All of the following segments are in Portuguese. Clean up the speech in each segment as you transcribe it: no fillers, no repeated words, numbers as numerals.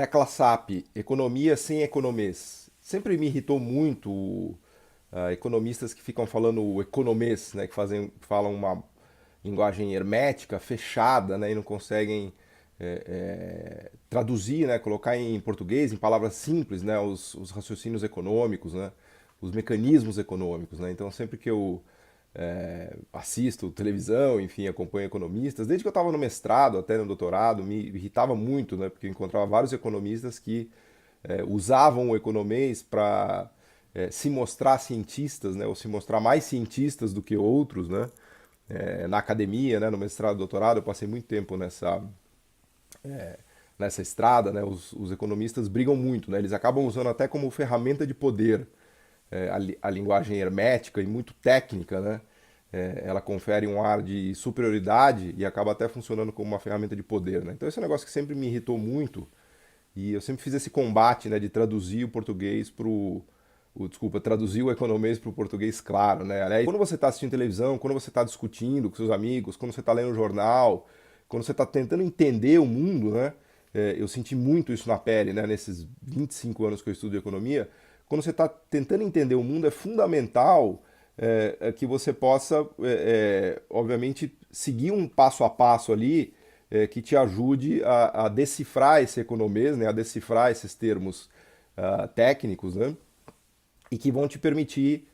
Tecla SAP, economia sem economês. Sempre me irritou muito economistas que ficam falando o economês, né, falam uma linguagem hermética, fechada, né, e não conseguem traduzir, né, colocar em português, em palavras simples, né, os raciocínios econômicos, né, os mecanismos econômicos. Né. Então, sempre que eu assisto televisão, enfim, acompanho economistas. Desde que eu estava no mestrado até no doutorado, me irritava muito, né, porque eu encontrava vários economistas que usavam o economês para se mostrar cientistas, né, ou se mostrar mais cientistas do que outros, né, na academia, né, no mestrado, doutorado, eu passei muito tempo nessa estrada, né, os economistas brigam muito, né, eles acabam usando até como ferramenta de poder a linguagem hermética e muito técnica, né? Ela confere um ar de superioridade e acaba até funcionando como uma ferramenta de poder, né? Então esse é um negócio que sempre me irritou muito e eu sempre fiz esse combate, né, de traduzir o português desculpa, traduzir o economês para o português claro, né? Aliás, quando você está assistindo televisão, quando você está discutindo com seus amigos, quando você está lendo um jornal, quando você está tentando entender o mundo, né? Eu senti muito isso na pele, né? Nesses 25 anos que eu estudo economia, quando você está tentando entender o mundo, é fundamental que você possa, obviamente, seguir um passo a passo ali que te ajude a decifrar esse economês, né, a decifrar esses termos técnicos, né, e que vão te permitir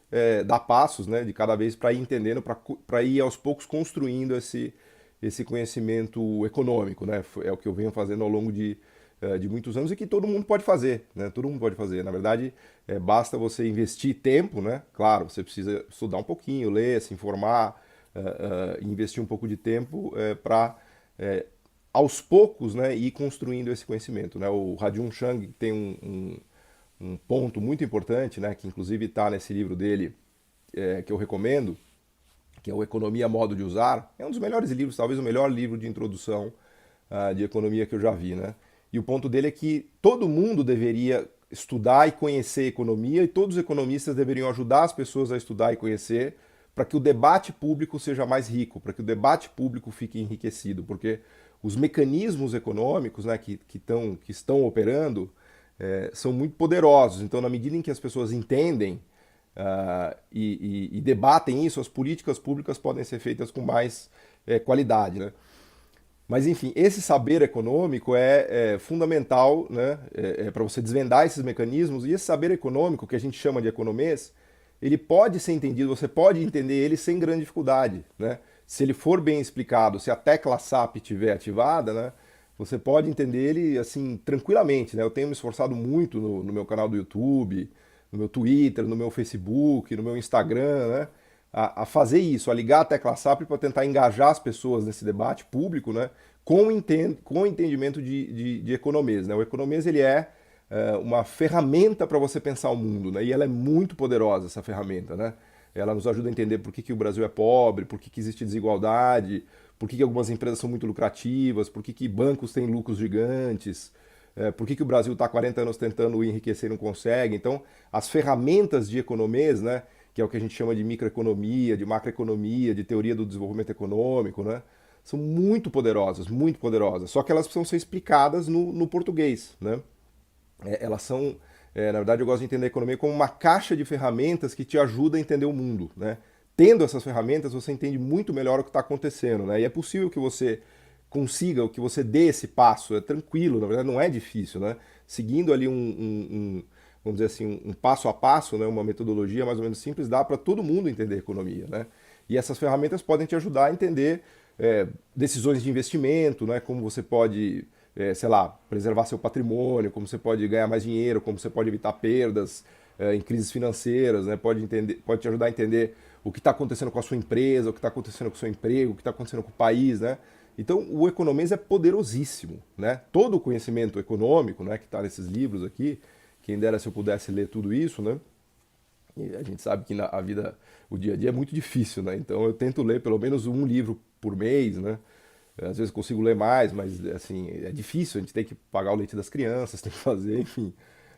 dar passos, né, de cada vez para ir entendendo, para ir aos poucos construindo esse conhecimento econômico, né? É o que eu venho fazendo ao longo de muitos anos e que todo mundo pode fazer, né? Todo mundo pode fazer. Na verdade, basta você investir tempo, né? Claro, você precisa estudar um pouquinho, ler, se informar, investir um pouco de tempo para aos poucos, né, ir construindo esse conhecimento, né? O Radyun Chang tem um ponto muito importante, né, que inclusive está nesse livro dele, que eu recomendo, que é o Economia Modo de Usar. É um dos melhores livros, talvez o melhor livro de introdução de economia que eu já vi, né? E o ponto dele é que todo mundo deveria estudar e conhecer economia e todos os economistas deveriam ajudar as pessoas a estudar e conhecer para que o debate público seja mais rico, para que o debate público fique enriquecido, porque os mecanismos econômicos, né, que estão operando são muito poderosos. Então, na medida em que as pessoas entendem e debatem isso, as políticas públicas podem ser feitas com mais qualidade, né? Mas, enfim, esse saber econômico é fundamental, né, para você desvendar esses mecanismos. E esse saber econômico, que a gente chama de economês, ele pode ser entendido, você pode entender ele sem grande dificuldade. Né? Se ele for bem explicado, se a tecla SAP estiver ativada, né, você pode entender ele assim tranquilamente. Né? Eu tenho me esforçado muito no meu canal do YouTube, no meu Twitter, no meu Facebook, no meu Instagram, né? A fazer isso, a ligar a tecla SAP para tentar engajar as pessoas nesse debate público, né, com o entendimento de economês. Né? O economês ele uma ferramenta para você pensar o mundo, né? E ela é muito poderosa, essa ferramenta. Né? Ela nos ajuda a entender por que o Brasil é pobre, por que existe desigualdade, por que algumas empresas são muito lucrativas, por que bancos têm lucros gigantes, por que o Brasil está há 40 anos tentando enriquecer e não consegue. Então, as ferramentas de economês, né, que é o que a gente chama de microeconomia, de macroeconomia, de teoria do desenvolvimento econômico, né? São muito poderosas, muito poderosas. Só que elas precisam ser explicadas no português, né? Elas são, na verdade, eu gosto de entender a economia como uma caixa de ferramentas que te ajuda a entender o mundo, né? Tendo essas ferramentas, você entende muito melhor o que está acontecendo, né? E é possível que você consiga, que você dê esse passo, é tranquilo, na verdade não é difícil, né? Seguindo ali vamos dizer assim, um passo a passo, né, uma metodologia mais ou menos simples, dá para todo mundo entender economia. Né? E essas ferramentas podem te ajudar a entender decisões de investimento, né, como você pode, sei lá, preservar seu patrimônio, como você pode ganhar mais dinheiro, como você pode evitar perdas em crises financeiras, né, pode te ajudar a entender o que está acontecendo com a sua empresa, o que está acontecendo com o seu emprego, o que está acontecendo com o país. Né? Então, o economês é poderosíssimo. Né? Todo o conhecimento econômico, né, que está nesses livros aqui, quem dera se eu pudesse ler tudo isso, né? E a gente sabe que a vida, o dia a dia é muito difícil, né? Então eu tento ler pelo menos um livro por mês, né? Às vezes consigo ler mais, mas assim, é difícil, a gente tem que pagar o leite das crianças, tem que fazer, enfim,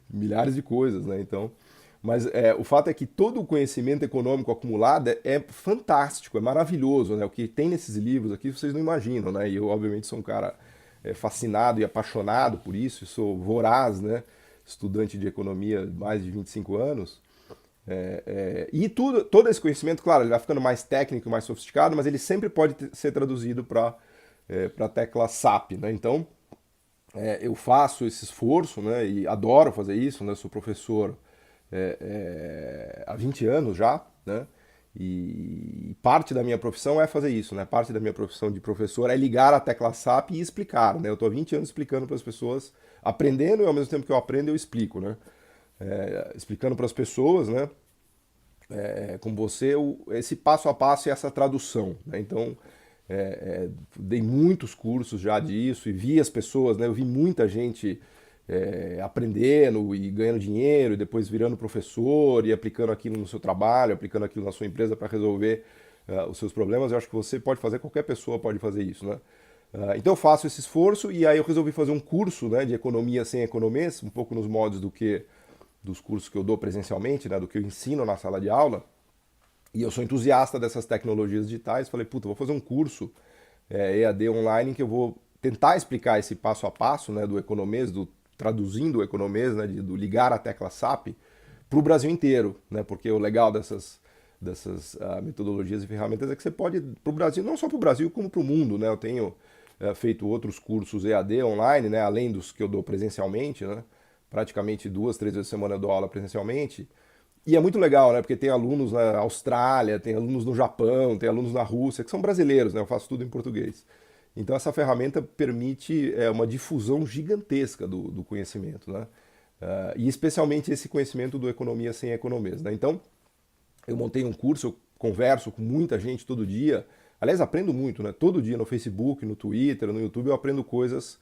milhares de coisas, né? Então, mas o fato é que todo o conhecimento econômico acumulado é fantástico, é maravilhoso, né? O que tem nesses livros aqui vocês não imaginam, né? E eu, obviamente, sou um cara fascinado e apaixonado por isso, eu sou voraz, né? Estudante de economia há mais de 25 anos. E todo esse conhecimento, claro, ele vai ficando mais técnico, mais sofisticado, mas ele sempre pode ser traduzido para a tecla SAP, né? Então, eu faço esse esforço, né? E adoro fazer isso, né? Sou professor há 20 anos já, né? E parte da minha profissão é fazer isso, né? Parte da minha profissão de professor é ligar a tecla SAP e explicar, né? Eu estou há 20 anos explicando para as pessoas, aprendendo e ao mesmo tempo que eu aprendo eu explico, né? Explicando para as pessoas, né? Com você esse passo a passo e essa tradução, né? Então, dei muitos cursos já disso e vi as pessoas, né? Eu vi muita gente aprendendo e ganhando dinheiro e depois virando professor e aplicando aquilo no seu trabalho, aplicando aquilo na sua empresa para resolver os seus problemas. Eu acho que você pode fazer, qualquer pessoa pode fazer isso, né? Então eu faço esse esforço e aí eu resolvi fazer um curso, né, de economia sem economês, um pouco nos moldes dos cursos que eu dou presencialmente, né, do que eu ensino na sala de aula. E eu sou entusiasta dessas tecnologias digitais. Falei, puta, vou fazer um curso EAD online que eu vou tentar explicar esse passo a passo, né, do economês, traduzindo o economês, né, do ligar a tecla SAP para o Brasil inteiro, né, porque o legal dessas metodologias e ferramentas é que você pode para o Brasil, não só para o Brasil como para o mundo, né. Eu tenho feito outros cursos EAD online, né, além dos que eu dou presencialmente, né, praticamente 2, 3 vezes por semana eu dou aula presencialmente. E é muito legal, né? Porque tem alunos na Austrália, tem alunos no Japão, tem alunos na Rússia, que são brasileiros, né? Eu faço tudo em português. Então essa ferramenta permite uma difusão gigantesca do conhecimento, né? E especialmente esse conhecimento do economia sem economês, né? Então eu montei um curso, eu converso com muita gente todo dia. Aliás, aprendo muito, né? Todo dia no Facebook, no Twitter, no YouTube eu aprendo coisas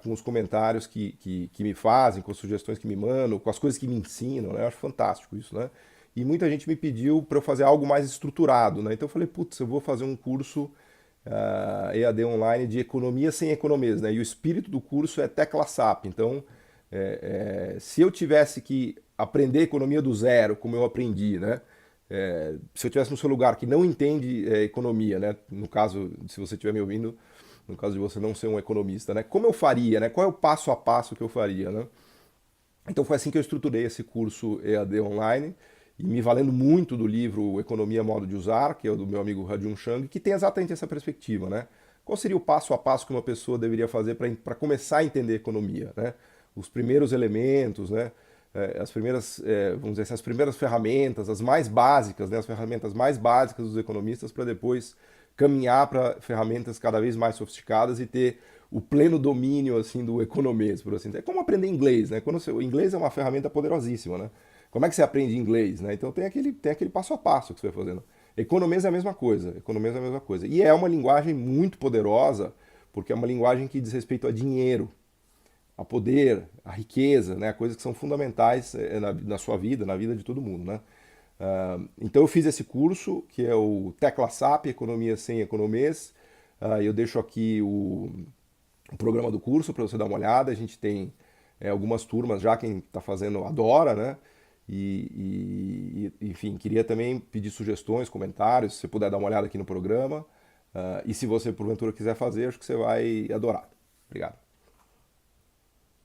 com os comentários que me fazem, com as sugestões que me mandam, com as coisas que me ensinam, né? Eu acho fantástico isso, né? E muita gente me pediu para eu fazer algo mais estruturado, né? Então eu falei, putz, eu vou fazer um curso EAD online de economia sem economês, né? E o espírito do curso é tecla SAP. Então, se eu tivesse que aprender economia do zero, como eu aprendi, né? Se eu tivesse no seu lugar que não entende economia, né? No caso, se você estiver me ouvindo, no caso de você não ser um economista, né? Como eu faria, né? Qual é o passo a passo que eu faria, né? Então foi assim que eu estruturei esse curso EAD online e me valendo muito do livro Economia Modo de Usar, que é o do meu amigo Rajun Chang, que tem exatamente essa perspectiva, né? Qual seria o passo a passo que uma pessoa deveria fazer para começar a entender economia, né? Os primeiros elementos, né? As primeiras, vamos dizer assim, as primeiras ferramentas, as mais básicas, né? As ferramentas mais básicas dos economistas para depois caminhar para ferramentas cada vez mais sofisticadas e ter o pleno domínio assim do economês, por assim dizer. É como aprender inglês, né? O inglês é uma ferramenta poderosíssima, né? Como é que você aprende inglês, né? Então tem aquele passo a passo que você vai fazendo. Economês é a mesma coisa, economês é a mesma coisa. E é uma linguagem muito poderosa, porque é uma linguagem que diz respeito a dinheiro, a poder, a riqueza, né? Coisas que são fundamentais na sua vida, na vida de todo mundo, né? Então eu fiz esse curso, que é o Tecla SAP, Economia Sem Economês. Eu deixo aqui o programa do curso para você dar uma olhada. A gente tem algumas turmas já, quem está fazendo adora, né? Enfim, queria também pedir sugestões, comentários, se você puder dar uma olhada aqui no programa. E se você, porventura, quiser fazer, acho que você vai adorar. Obrigado.